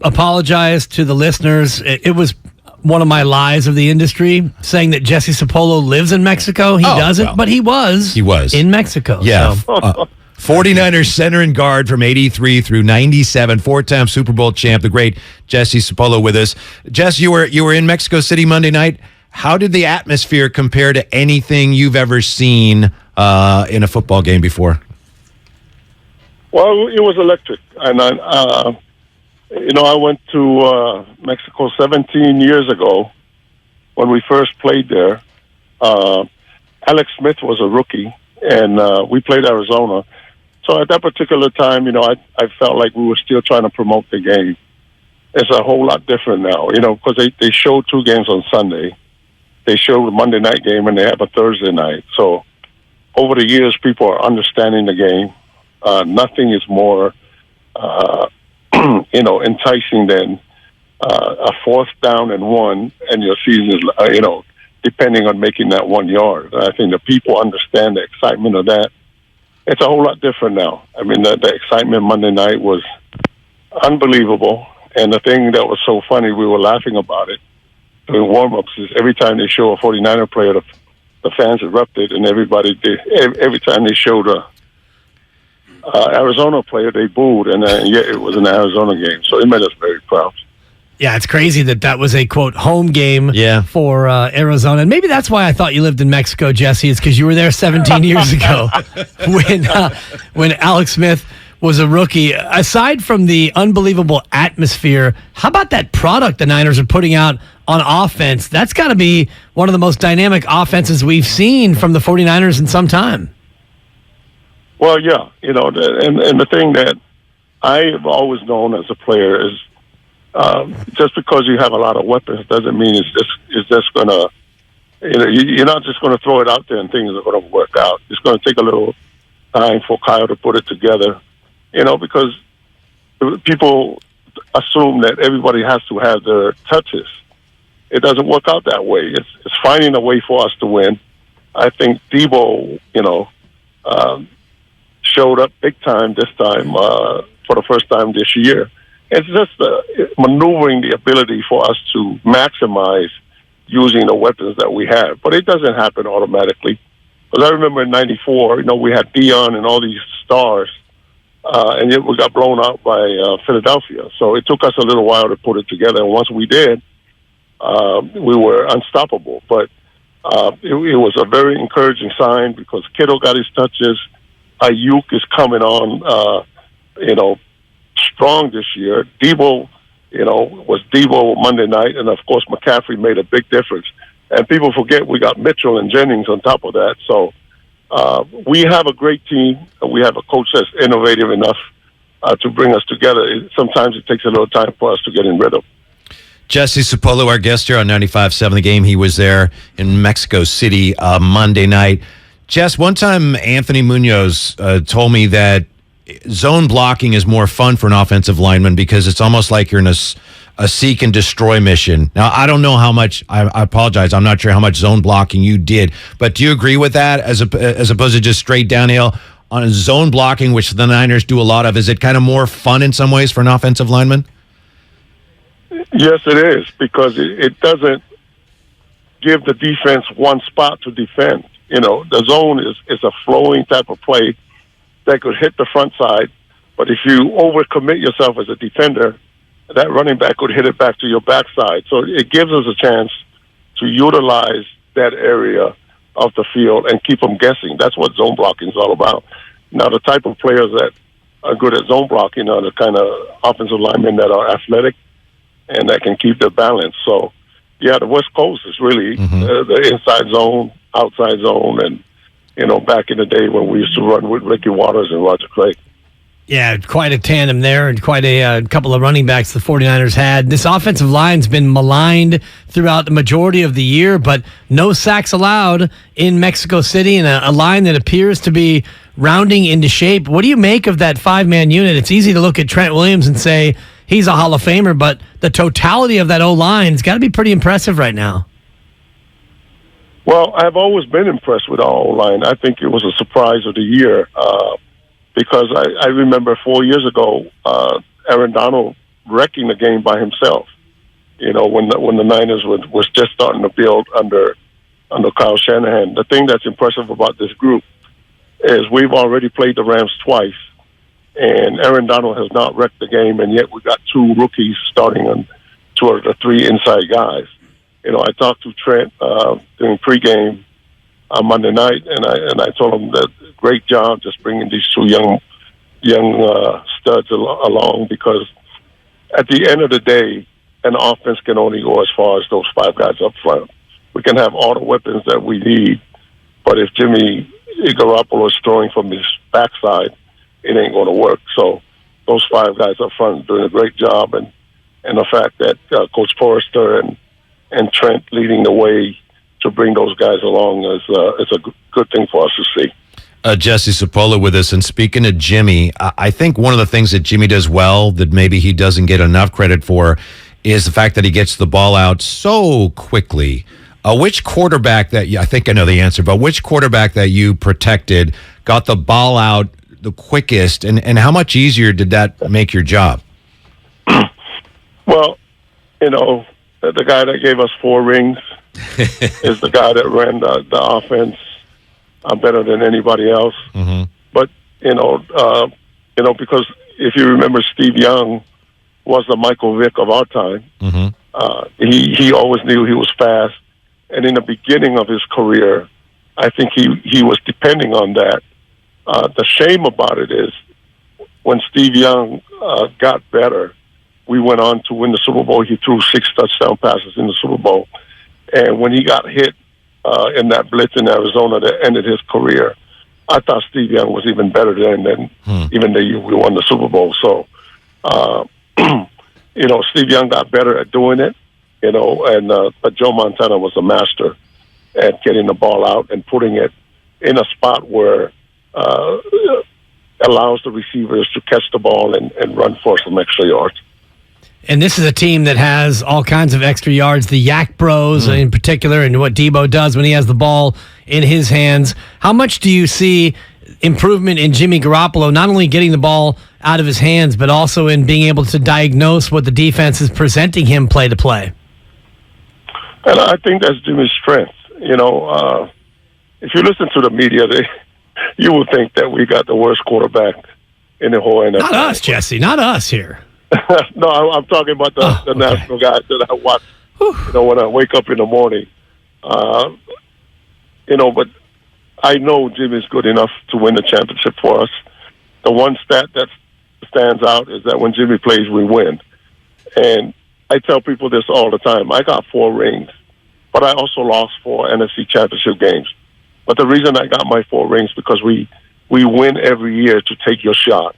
apologize to the listeners. It was one of my lies of the industry, saying that Jesse Sapolu lives in Mexico. He doesn't, but he was in Mexico. Yeah. So. 49ers center and guard from 83 through 97, four-time Super Bowl champ, the great Jesse Sapolu with us. Jess, you were in Mexico City Monday night. How did the atmosphere compare to anything you've ever seen in a football game before? Well, it was electric. And I went to Mexico 17 years ago when we first played there. Alex Smith was a rookie, and we played Arizona. So at that particular time, I felt like we were still trying to promote the game. It's a whole lot different now, because they showed two games on Sunday. They showed a Monday night game, and they have a Thursday night. So over the years, people are understanding the game. Nothing is more, enticing than a fourth down and one, and your season is, depending on making that 1 yard. I think the people understand the excitement of that. It's a whole lot different now. I mean, the excitement Monday night was unbelievable. And the thing that was so funny, we were laughing about it during warm-ups, is every time they show a 49er player, the fans erupted, and everybody did. Every time they showed a Arizona player, they booed, and yet it was an Arizona game. So it made us very proud. Yeah, it's crazy that was a, quote, home game for Arizona. And maybe that's why I thought you lived in Mexico, Jesse, is because you were there 17 years ago when Alex Smith was a rookie. Aside from the unbelievable atmosphere, how about that product the Niners are putting out on offense? That's got to be one of the most dynamic offenses we've seen from the 49ers in some time. Well, yeah, and the thing that I've always known as a player is just because you have a lot of weapons doesn't mean it's just going to, you're not just going to throw it out there and things are going to work out. It's going to take a little time for Kyle to put it together, because people assume that everybody has to have their touches. It doesn't work out that way. It's finding a way for us to win. I think Debo, showed up big time this time for the first time this year. It's just maneuvering the ability for us to maximize using the weapons that we have. But it doesn't happen automatically. Because I remember in '94, we had Dion and all these stars, and yet we got blown out by Philadelphia. So it took us a little while to put it together. And once we did, we were unstoppable. But it was a very encouraging sign because Kittle got his touches. Ayuk is coming on, strong this year. Debo, was Debo Monday night, and of course McCaffrey made a big difference. And people forget we got Mitchell and Jennings on top of that. So we have a great team. We have a coach that's innovative enough to bring us together. Sometimes it takes a little time for us to get in rhythm. Jesse Sapolu, our guest here on 95.7 The Game. He was there in Mexico City Monday night. Jess, one time Anthony Munoz told me that zone blocking is more fun for an offensive lineman because it's almost like you're in a seek and destroy mission. Now, I don't know how much, I apologize, I'm not sure how much zone blocking you did, but do you agree with that as opposed to just straight downhill on zone blocking, which the Niners do a lot of? Is it kind of more fun in some ways for an offensive lineman? Yes, it is, because it doesn't give the defense one spot to defend. The zone is a flowing type of play that could hit the front side, but if you overcommit yourself as a defender, that running back could hit it back to your backside. So it gives us a chance to utilize that area of the field and keep them guessing. That's what zone blocking is all about. Now, the type of players that are good at zone blocking are the kind of offensive linemen that are athletic and that can keep their balance. So, yeah, the West Coast is really the inside zone, outside zone, and, back in the day when we used to run with Ricky Waters and Roger Craig. Yeah, quite a tandem there and quite a couple of running backs the 49ers had. This offensive line's been maligned throughout the majority of the year, but no sacks allowed in Mexico City, and a line that appears to be rounding into shape. What do you make of that five-man unit? It's easy to look at Trent Williams and say he's a Hall of Famer, but the totality of that O-line's got to be pretty impressive right now. Well, I've always been impressed with our O-line. I think it was a surprise of the year because I remember 4 years ago, Aaron Donald wrecking the game by himself. When the Niners was just starting to build under Kyle Shanahan. The thing that's impressive about this group is we've already played the Rams twice, and Aaron Donald has not wrecked the game, and yet we got two rookies starting on two of the three inside guys. I talked to Trent during pregame on Monday night, and I told him that great job just bringing these two young studs along, because at the end of the day, an offense can only go as far as those five guys up front. We can have all the weapons that we need, but if Jimmy Garoppolo is throwing from his backside, it ain't going to work. So those five guys up front are doing a great job, and the fact that Coach Forrester and Trent leading the way to bring those guys along is a good thing for us to see. Jesse Sapolu with us, and speaking of Jimmy, I think one of the things that Jimmy does well that maybe he doesn't get enough credit for is the fact that he gets the ball out so quickly. Which quarterback I think I know the answer, but which quarterback that you protected got the ball out the quickest, and how much easier did that make your job? Well, the guy that gave us 4 rings is the guy that ran the offense better than anybody else. Mm-hmm. But, because if you remember, Steve Young was the Michael Vick of our time. Mm-hmm. He always knew he was fast. And in the beginning of his career, I think he was depending on that. The shame about it is when Steve Young got better, we went on to win the Super Bowl. He threw 6 touchdown passes in the Super Bowl. And when he got hit in that blitz in Arizona that ended his career, I thought Steve Young was even better then than even the year we won the Super Bowl. So, Steve Young got better at doing it. But Joe Montana was a master at getting the ball out and putting it in a spot where allows the receivers to catch the ball and run for some extra yards. And this is a team that has all kinds of extra yards, the Yak Bros in particular, and what Debo does when he has the ball in his hands. How much do you see improvement in Jimmy Garoppolo, not only getting the ball out of his hands, but also in being able to diagnose what the defense is presenting him play to play? And I think that's Jimmy's strength. If you listen to the media, you would think that we got the worst quarterback in the whole NFL. Not us, Jesse. Not us here. No, I'm talking about the national guys that I watch. When I wake up in the morning. But I know Jimmy's good enough to win the championship for us. The one stat that stands out is that when Jimmy plays, we win. And I tell people this all the time. I got 4 rings, but I also lost 4 NFC championship games. But the reason I got my 4 rings because we win every year to take your shot.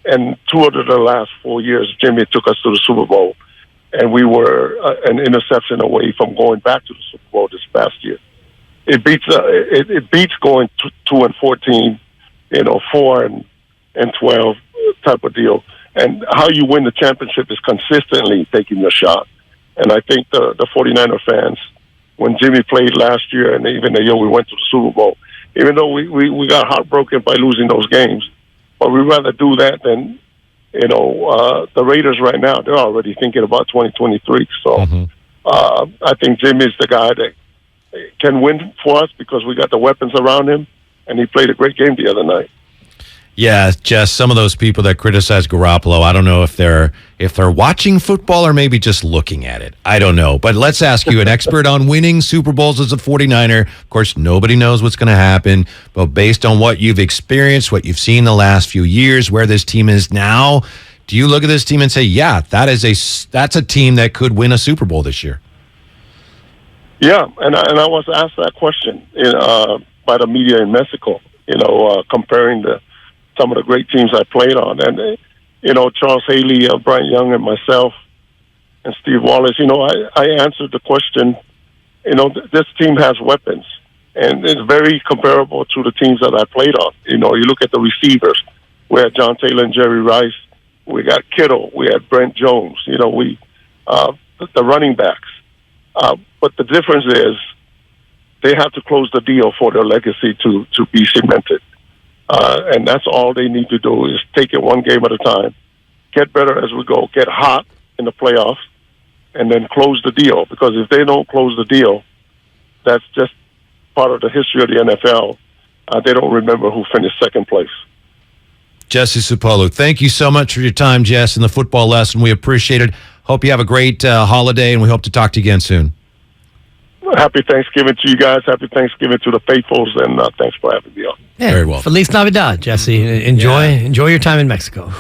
And 2 out of the last 4 years, Jimmy took us to the Super Bowl, and we were an interception away from going back to the Super Bowl this past year. It beats going 2-14, 4-12 type of deal. And how you win the championship is consistently taking your shot. And I think the 49er fans, when Jimmy played last year and even the year we went to the Super Bowl, even though we got heartbroken by losing those games, but we'd rather do that than, the Raiders right now, they're already thinking about 2023. So I think Jimmy's the guy that can win for us because we got the weapons around him, and he played a great game the other night. Yeah, Jess, some of those people that criticize Garoppolo, I don't know if they're watching football or maybe just looking at it. I don't know. But let's ask you, an expert on winning Super Bowls as a 49er. Of course, nobody knows what's going to happen. But based on what you've experienced, what you've seen the last few years, where this team is now, do you look at this team and say, yeah, that's a team that could win a Super Bowl this year? Yeah, and I was asked that question by the media in Mexico, comparing some of the great teams I played on. And, Charles Haley, Brian Young, and myself, and Steve Wallace, I answered the question, this team has weapons. And it's very comparable to the teams that I played on. You look at the receivers. We had John Taylor and Jerry Rice. We got Kittle. We had Brent Jones. The running backs. But the difference is they have to close the deal for their legacy to be cemented. And that's all they need to do is take it one game at a time, get better as we go, get hot in the playoffs, and then close the deal. Because if they don't close the deal, that's just part of the history of the NFL. They don't remember who finished second place. Jesse Sapolu, thank you so much for your time, Jess, and the football lesson. We appreciate it. Hope you have a great holiday, and we hope to talk to you again soon. Happy Thanksgiving to you guys. Happy Thanksgiving to the faithfuls, and thanks for having me on. Yeah, very well. Feliz Navidad, Jesse. Enjoy your time in Mexico.